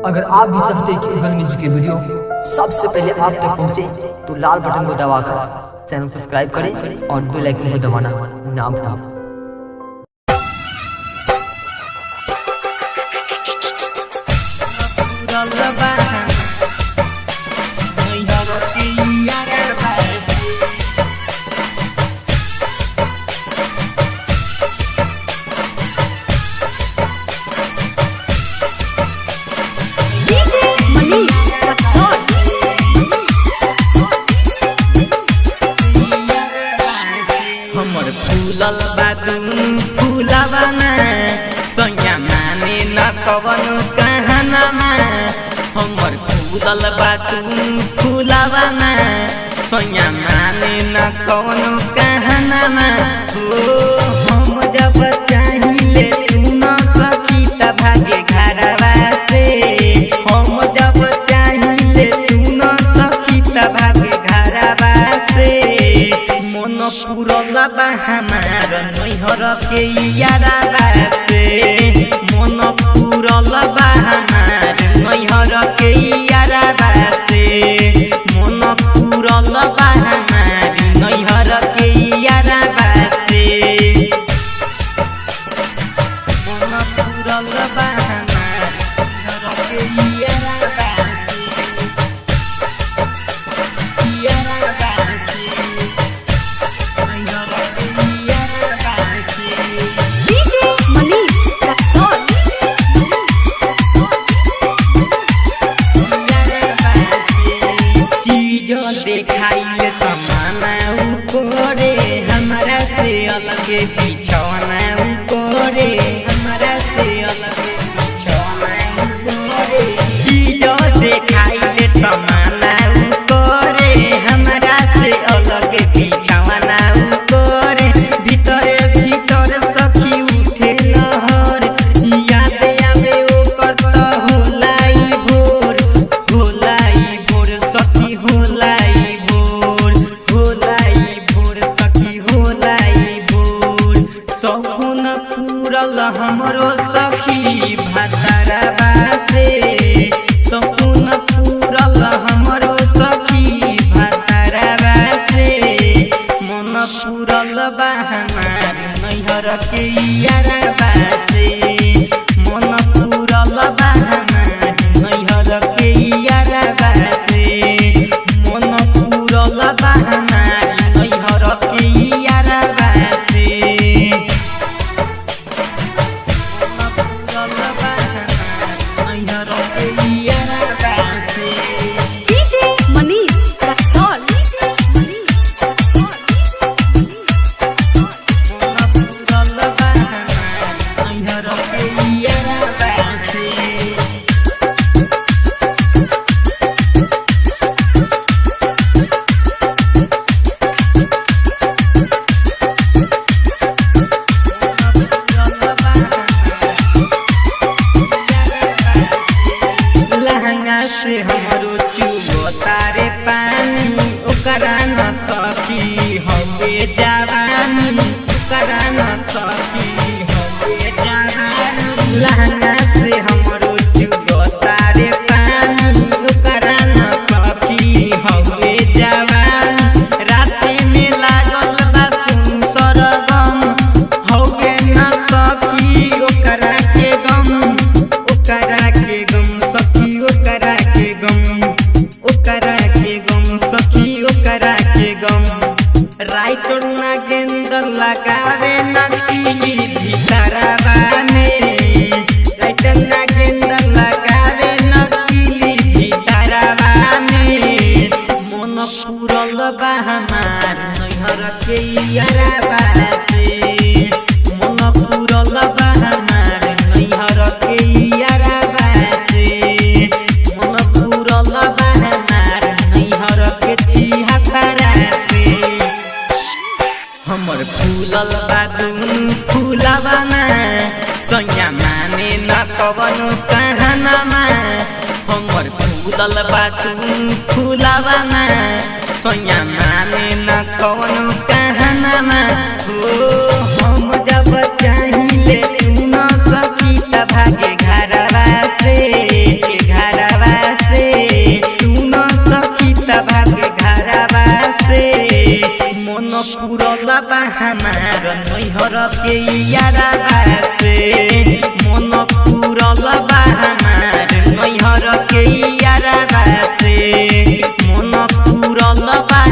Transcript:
अगर आप भी चाहते हैं कि उगल म्यूजिक की वीडियो सबसे पहले आप तक पहुंचे तो लाल बटन को दबाकर चैनल सब्सक्राइब करें और बेल आइकन को दबाना ना भूलें। फूलल बादुन फूलवा सैया माने न कवन कहनामा हमर फूलल बादुन फूलवा सैया माने न कवन कहनामा हो हम जब चाहिले तू न सकी त भागे घरवा से हम जब चाहिले तू न सकी त भागे घरवा से मन पुरला बा हमार नैहर के यारा से मन पुरला बा हमार नैहर के यारा से मन पुरला बा हमार नैहर के यारा से मन पुरला बा हमार नैहर के यारा देखाइले समाना उकोरे हमारा से अलग बिछौना उकोरे हमारा से अलग बिछौना उकोरे चीज देखाइले समाना उकोरे हमारा से अलग बिछौना उकोरे भीतरे भीतर सखी उठे लहर याद आवे ओकर त होलाई भोर सखी होलाई सपन पूरल हमरो सखी भाषारवा से सपन पूरल हमरो सखी भाषारवा से मन पूरल बा हमार नैहर के यारवा से मन पूरल बा हमार नैहर के यारवा से मन पूरल बा हमार नैहर के यारवा से से हमरो चुबतारे पानी ओकरा न सखी हवे जवानी ओकरा न सखी हवे जवानी लहंगा से हमरो चुबतारे पानी ओकरा न सखी हवे जवानी राते में लागल बा सरगम हवे न सखी ओकरा के गम सखी ओकरा सखी ओकरा के गम राइटर नागेंद्र लगावे नकली भितरवा में राइटर नागेंद्र लगावे नकली भितरवा में मन पूरल बा हमार नैहर के यारवा से मन पूरल बा हमार नैहर के यारवा से मन पूरल बा हमार नैहर के छिहत्तरा से हमर फूलल बादुन फूलवा सैया माने न कवन कहनामा हमर फूलल बादुन फूलवा सैया माने न कवन कहनामा हो हम जब चाहिले तू न सकी त भागे घरवा से पुरल बा हमार नैहर के यारबा से मन पुरल बा हमार नैहर के यारबा से मन पुरल बा